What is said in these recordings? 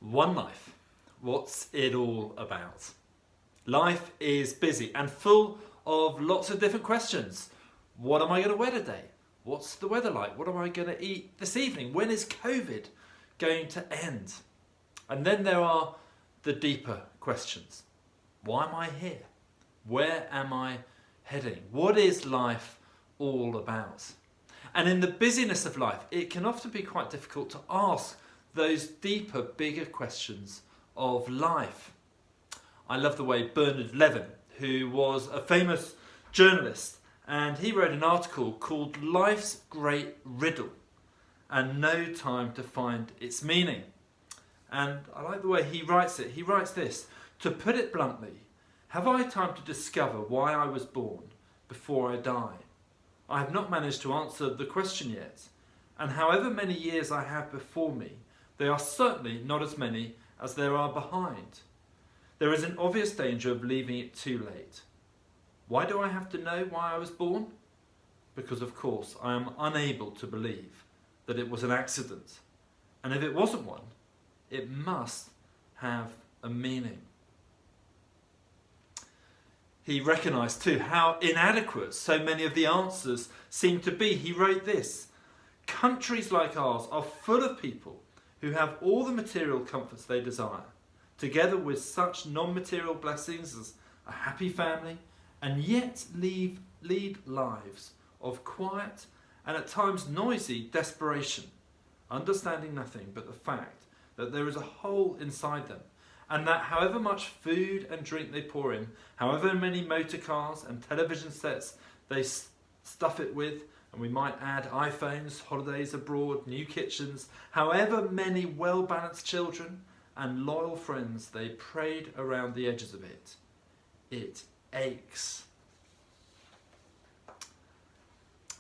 One life. What's it all about? Life is busy and full of lots of different questions. What am I going to wear today? What's the weather like? What am I going to eat this evening? When is COVID going to end? And then there are the deeper questions. Why am I here? Where am I heading? What is life all about? And in the busyness of life, it can often be quite difficult to ask those deeper, bigger questions of life. I love the way Bernard Levin, who was a famous journalist, and he wrote an article called Life's Great Riddle and No Time to Find Its Meaning. And I like the way he writes it. He writes this: to put it bluntly, have I time to discover why I was born before I die? I have not managed to answer the question yet, and however many years I have before me, they are certainly not as many as there are behind. There is an obvious danger of leaving it too late. Why do I have to know why I was born? Because of course I am unable to believe that it was an accident, and if it wasn't one, it must have a meaning. He recognised too how inadequate so many of the answers seem to be. He wrote this: countries like ours are full of people who have all the material comforts they desire, together with such non-material blessings as a happy family, and yet lead lives of quiet and at times noisy desperation, understanding nothing but the fact that there is a hole inside them, and that however much food and drink they pour in, however many motor cars and television sets they stuff it with, and we might add iPhones, holidays abroad, new kitchens, however many well-balanced children and loyal friends they parade around the edges of it, it aches.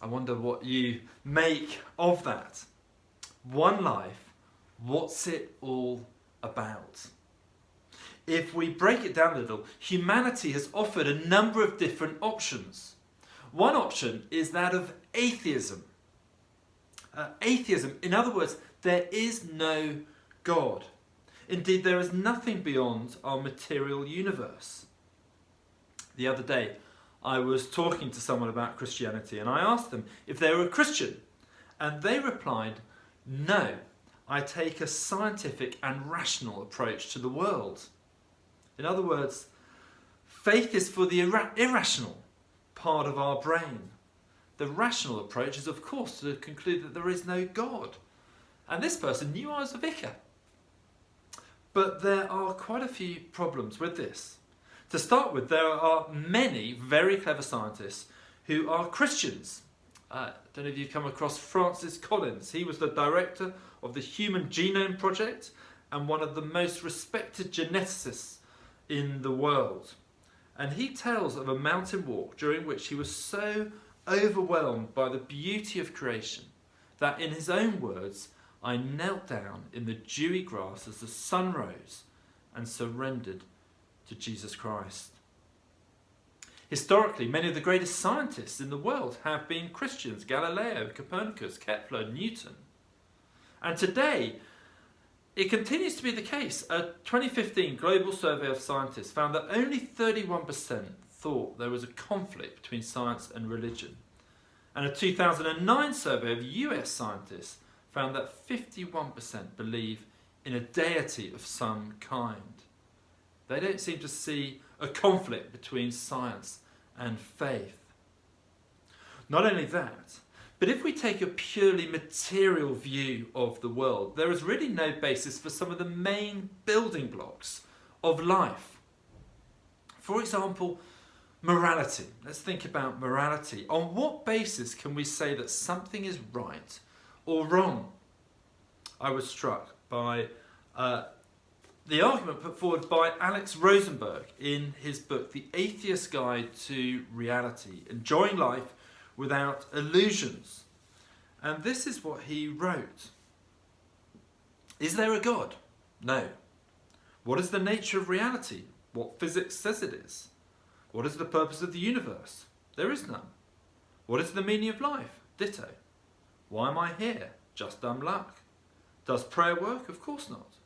I wonder what you make of that. One life, what's it all about? If we break it down a little, humanity has offered a number of different options. One option is that of atheism. Atheism, in other words, there is no God. Indeed, there is nothing beyond our material universe. The other day, I was talking to someone about Christianity, and I asked them if they were a Christian, and they replied, "No, I take a scientific and rational approach to the world." In other words, faith is for the irrational part of our brain. The rational approach is, of course, to conclude that there is no God. And this person knew I was a vicar. But there are quite a few problems with this. To start with, there are many very clever scientists who are Christians. I don't know if you've come across Francis Collins. He was the director of the Human Genome Project and one of the most respected geneticists in the world. And he tells of a mountain walk during which he was so overwhelmed by the beauty of creation that, in his own words, I knelt down in the dewy grass as the sun rose and surrendered to Jesus Christ. Historically, many of the greatest scientists in the world have been Christians: Galileo, Copernicus, Kepler, Newton. And today, it continues to be the case. A 2015 global survey of scientists found that only 31% thought there was a conflict between science and religion. And a 2009 survey of US scientists found that 51% believe in a deity of some kind. They don't seem to see a conflict between science and faith. Not only that, but if we take a purely material view of the world, there is really no basis for some of the main building blocks of life. For example, morality. Let's think about morality. On what basis can we say that something is right or wrong? I was struck by the argument put forward by Alex Rosenberg in his book, The Atheist's Guide to Reality: Enjoying Life Without Illusions. And this is what he wrote. Is there a God? No. What is the nature of reality? What physics says it is. What is the purpose of the universe? There is none. What is the meaning of life? Ditto. Why am I here? Just dumb luck. Does prayer work? Of course not.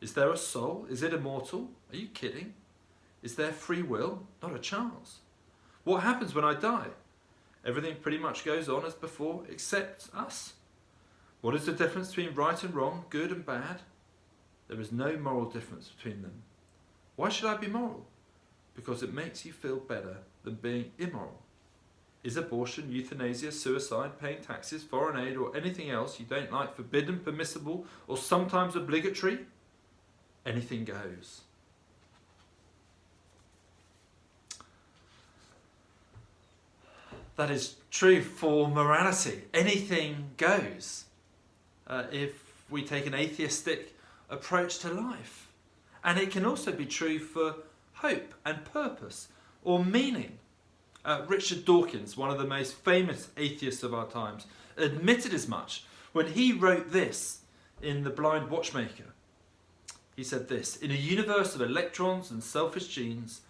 Is there a soul? Is it immortal? Are you kidding? Is there free will? Not a chance. What happens when I die? Everything pretty much goes on as before, except us. What is the difference between right and wrong, good and bad? There is no moral difference between them. Why should I be moral? Because it makes you feel better than being immoral. Is abortion, euthanasia, suicide, paying taxes, foreign aid, or anything else you don't like forbidden, permissible, or sometimes obligatory? Anything goes. That is true for morality. Anything goes. If we take an atheistic approach to life. And it can also be true for hope and purpose or meaning. Richard Dawkins, one of the most famous atheists of our times, admitted as much when he wrote this in The Blind Watchmaker. He said this: in a universe of electrons and selfish genes,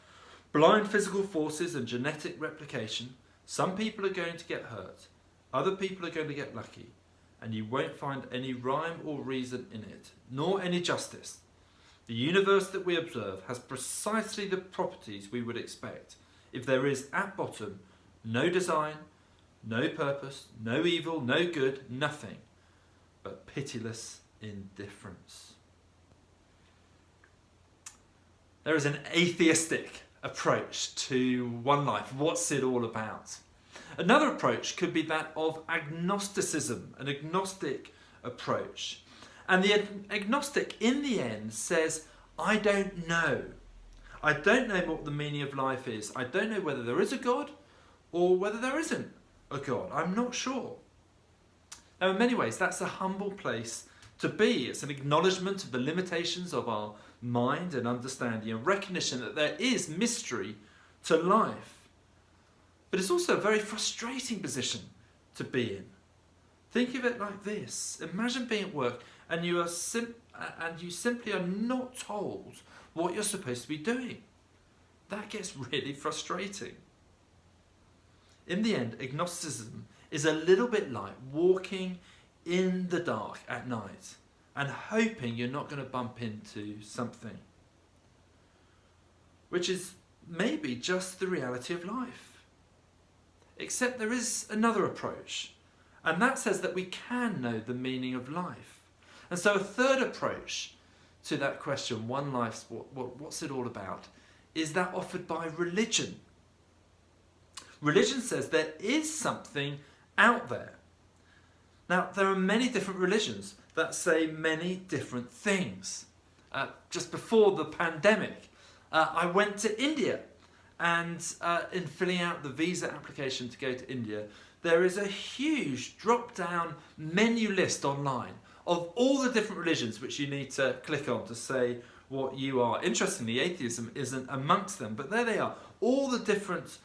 blind physical forces and genetic replication, some people are going to get hurt, other people are going to get lucky, and you won't find any rhyme or reason in it, nor any justice. The universe that we observe has precisely the properties we would expect if there is, at bottom, no design, no purpose, no evil, no good, nothing, but pitiless indifference. There is an atheistic approach to one life. What's it all about? Another approach could be that of agnosticism, an agnostic approach. And the agnostic, in the end, says, I don't know. I don't know what the meaning of life is. I don't know whether there is a God or whether there isn't a God. I'm not sure. Now, in many ways, that's a humble place to be. It's an acknowledgement of the limitations of our mind and understanding, a recognition that there is mystery to life. But it's also a very frustrating position to be in. Think of it like this. Imagine being at work and you simply are not told what you're supposed to be doing. That gets really frustrating. In the end, agnosticism is a little bit like walking in the dark at night and hoping you're not going to bump into something, which is maybe just the reality of life. Except there is another approach, and that says that we can know the meaning of life. And so a third approach to that question, one life's what's it all about, is that offered by religion. Religion says there is something out there. Now, there are many different religions that say many different things. Just before the pandemic, I went to India, and in filling out the visa application to go to India, there is a huge drop-down menu list online of all the different religions which you need to click on to say what you are. Interestingly, atheism isn't amongst them, but there they are. All the different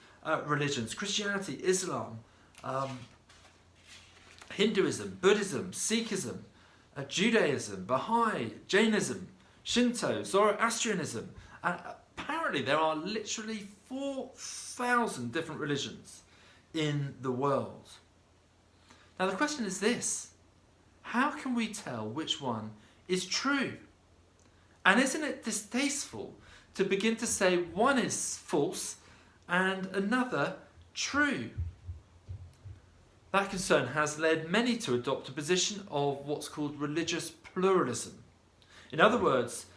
religions: Christianity, Islam, Hinduism, Buddhism, Sikhism, Judaism, Baha'i, Jainism, Shinto, Zoroastrianism. Apparently there are literally 4,000 different religions in the world. Now the question is this: how can we tell which one is true? And isn't it distasteful to begin to say one is false and another true? That concern has led many to adopt a position of what's called religious pluralism. In other words,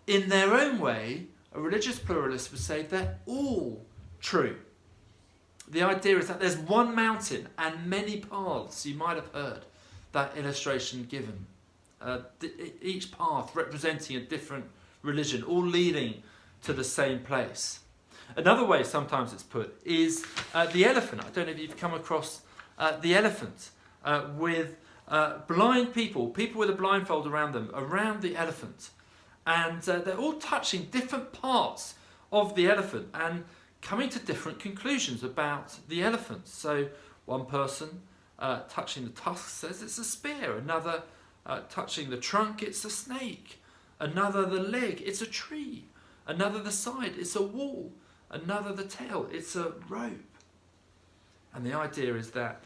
in their own way, a religious pluralist would say they're all true. The idea is that there's one mountain and many paths. You might have heard that illustration given. Each path representing a different religion, all leading to the same place. Another way sometimes it's put is the elephant. I don't know if you've come across the elephant with blind people with a blindfold around them, around the elephant. And they're all touching different parts of the elephant and coming to different conclusions about the elephant. So one person touching the tusk says it's a spear, another touching the trunk, it's a snake, another the leg, it's a tree, another the side, it's a wall, another the tail, it's a rope. And the idea is that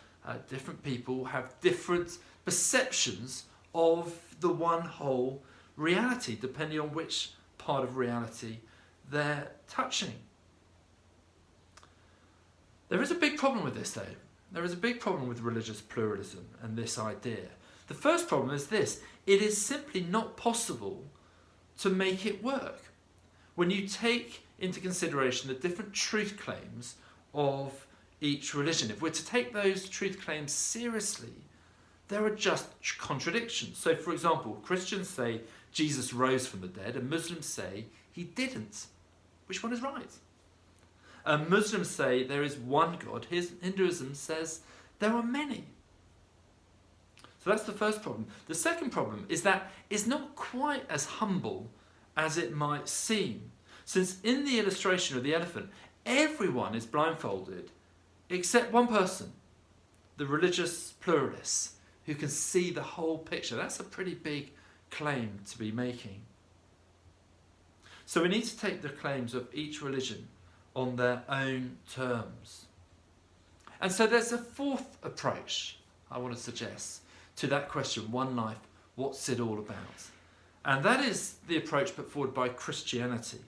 different people have different perceptions of the one whole reality, depending on which part of reality they're touching. There is a big problem with this, though. There is a big problem with religious pluralism and this idea. The first problem is this: it is simply not possible to make it work. When you take into consideration the different truth claims of each religion, if we're to take those truth claims seriously, there are just contradictions. So, for example, Christians say Jesus rose from the dead, and Muslims say he didn't. Which one is right? Muslims say there is one God. Hinduism says there are many. So that's the first problem. The second problem is that it's not quite as humble as it might seem. Since in the illustration of the elephant, everyone is blindfolded except one person, the religious pluralists, who can see the whole picture. That's a pretty big claim to be making. So we need to take the claims of each religion on their own terms. And so there's a fourth approach I want to suggest to that question, one life, what's it all about? And that is the approach put forward by Christianity.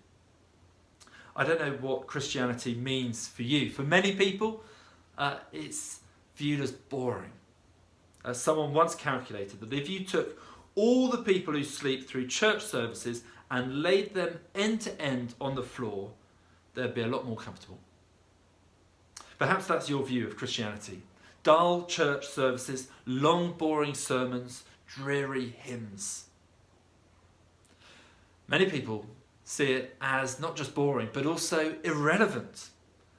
I don't know what Christianity means for you. For many people, it's viewed as boring. Someone once calculated that if you took all the people who sleep through church services and laid them end to end on the floor, they'd be a lot more comfortable. Perhaps that's your view of Christianity. Dull church services, long boring sermons, dreary hymns. Many people see it as not just boring, but also irrelevant.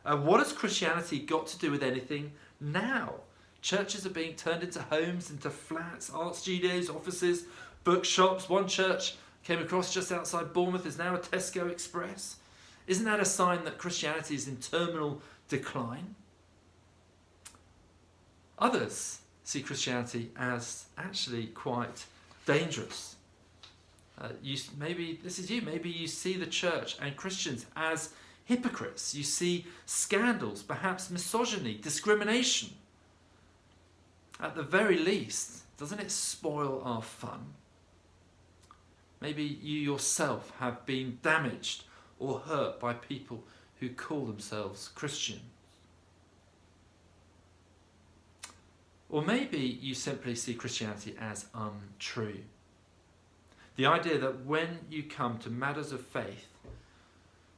What has Christianity got to do with anything now? Churches are being turned into homes, into flats, art studios, offices, bookshops. One church came across just outside Bournemouth is now a Tesco Express. Isn't that a sign that Christianity is in terminal decline? Others see Christianity as actually quite dangerous. Maybe this is you. Maybe you see the church and Christians as hypocrites. You see scandals, perhaps misogyny, discrimination. At the very least, doesn't it spoil our fun? Maybe you yourself have been damaged or hurt by people who call themselves Christian. Or maybe you simply see Christianity as untrue. The idea that when you come to matters of faith,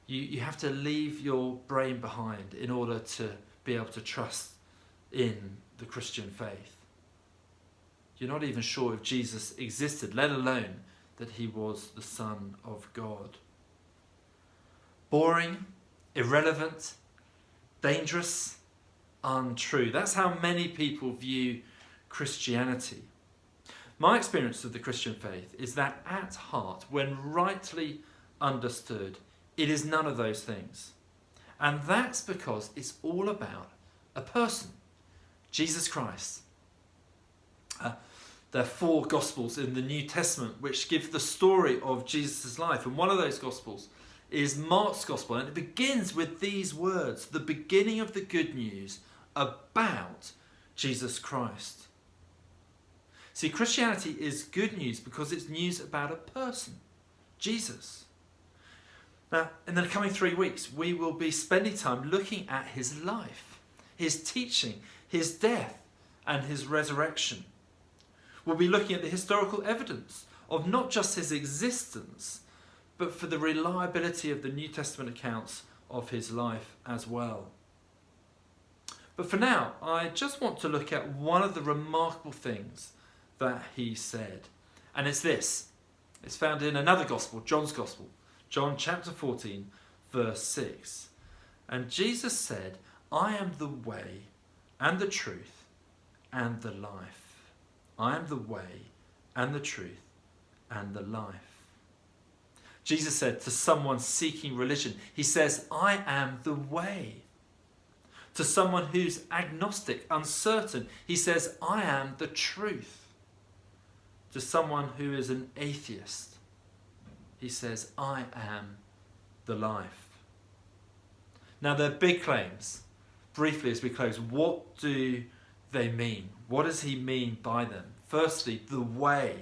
you have to leave your brain behind in order to be able to trust in the Christian faith. You're not even sure if Jesus existed, let alone that he was the Son of God. Boring, irrelevant, dangerous, untrue. That's how many people view Christianity. My experience of the Christian faith is that at heart, when rightly understood, it is none of those things. And that's because it's all about a person, Jesus Christ. There are 4 Gospels in the New Testament which give the story of Jesus' life. And one of those Gospels is Mark's Gospel. And it begins with these words, the beginning of the good news about Jesus Christ. See, Christianity is good news because it's news about a person, Jesus. Now, in the coming 3 weeks, we will be spending time looking at his life, his teaching, his death, and his resurrection. We'll be looking at the historical evidence of not just his existence, but for the reliability of the New Testament accounts of his life as well. But for now, I just want to look at one of the remarkable things that he said. And it's this. It's found in another Gospel, John's Gospel, John chapter 14, verse 6. And Jesus said, I am the way and the truth and the life. I am the way and the truth and the life. Jesus said to someone seeking religion, he says, I am the way. To someone who's agnostic, uncertain, he says, I am the truth. To someone who is an atheist, he says, I am the life. Now, they're big claims. Briefly, as we close, what do they mean? What does he mean by them? Firstly, the way.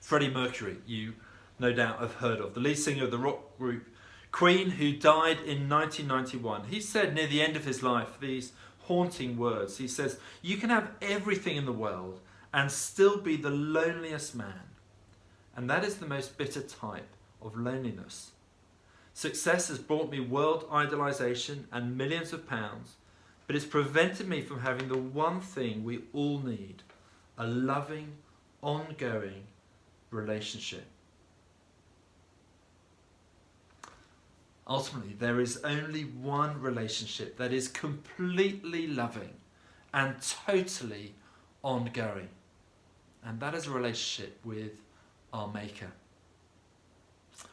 Freddie Mercury, you no doubt have heard of, the lead singer of the rock group Queen, who died in 1991. He said near the end of his life these haunting words. He says, "You can have everything in the world and still be the loneliest man. And that is the most bitter type of loneliness. Success has brought me world idolization and millions of pounds, but it's prevented me from having the one thing we all need, a loving, ongoing relationship." Ultimately, there is only one relationship that is completely loving and totally ongoing. And that is a relationship with our Maker.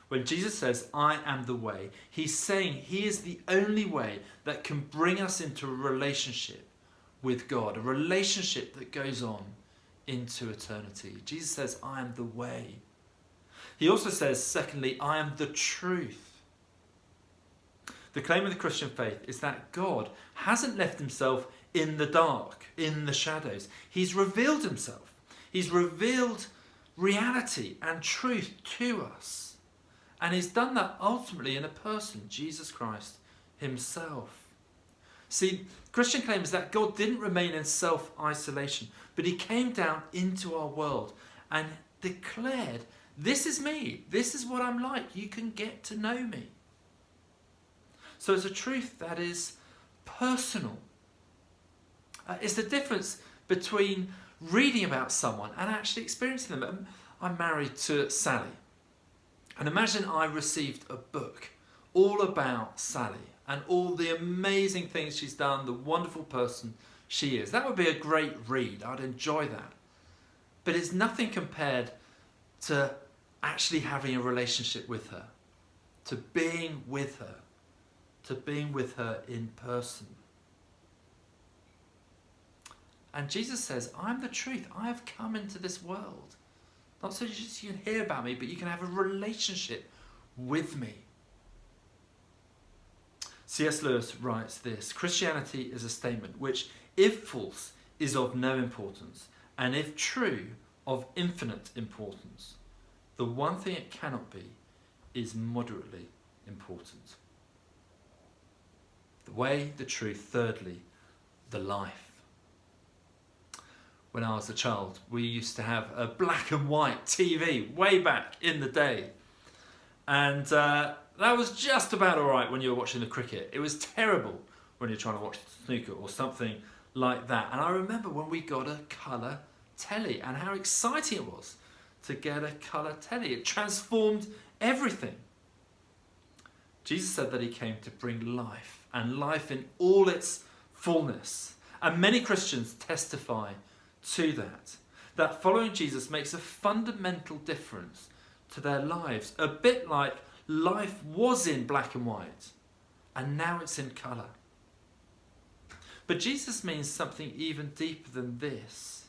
When Jesus says, "I am the way," he's saying he is the only way that can bring us into a relationship with God, a relationship that goes on into eternity. Jesus says, "I am the way." He also says, secondly, "I am the truth." The claim of the Christian faith is that God hasn't left himself in the dark, in the shadows. He's revealed himself. He's revealed reality and truth to us. And he's done that ultimately in a person, Jesus Christ himself. See, Christian claim is that God didn't remain in self-isolation, but he came down into our world and declared, "This is me. This is what I'm like. You can get to know me." So it's a truth that is personal. It's the difference between reading about someone and actually experiencing them. I'm married to Sally. And imagine I received a book all about Sally and all the amazing things she's done, the wonderful person she is. That would be a great read. I'd enjoy that. But it's nothing compared to actually having a relationship with her, to being with her, to being with her in person. And Jesus says, "I'm the truth. I have come into this world. Not so just you can hear about me, but you can have a relationship with me." C.S. Lewis writes this: "Christianity is a statement which, if false, is of no importance, and if true, of infinite importance. The one thing it cannot be is moderately important." The way, the truth, thirdly, the life. When I was a child, we used to have a black and white TV way back in the day. And that was just about all right when you were watching the cricket. It was terrible when you're trying to watch snooker or something like that. And I remember when we got a colour telly and how exciting it was to get a colour telly. It transformed everything. Jesus said that he came to bring life, and life in all its fullness. And many Christians testify to that following Jesus makes a fundamental difference to their lives, a bit like life was in black and white, and now it's in colour. But Jesus means something even deeper than this,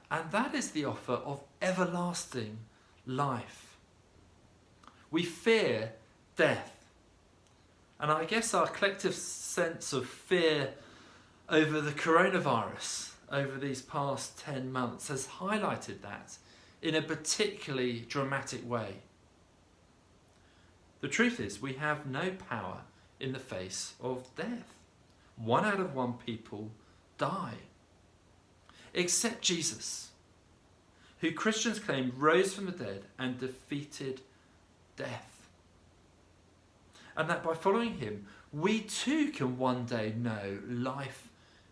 and that is the offer of everlasting life. We fear death. And I guess our collective sense of fear over the coronavirus over these past 10 months has highlighted that in a particularly dramatic way. The truth is, we have no power in the face of death. 1 out of 1 people die. Except Jesus, who Christians claim rose from the dead and defeated death. And that by following him, we too can one day know life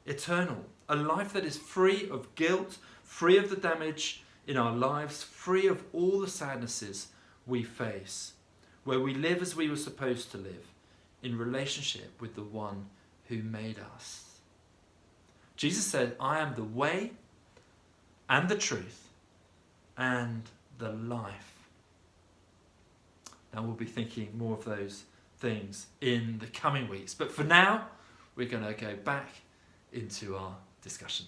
eternal. A life that is free of guilt, free of the damage in our lives, free of all the sadnesses we face, where we live as we were supposed to live, in relationship with the one who made us. Jesus said, "I am the way and the truth and the life." Now we'll be thinking more of those things in the coming weeks. But for now, we're going to go back into our discussion.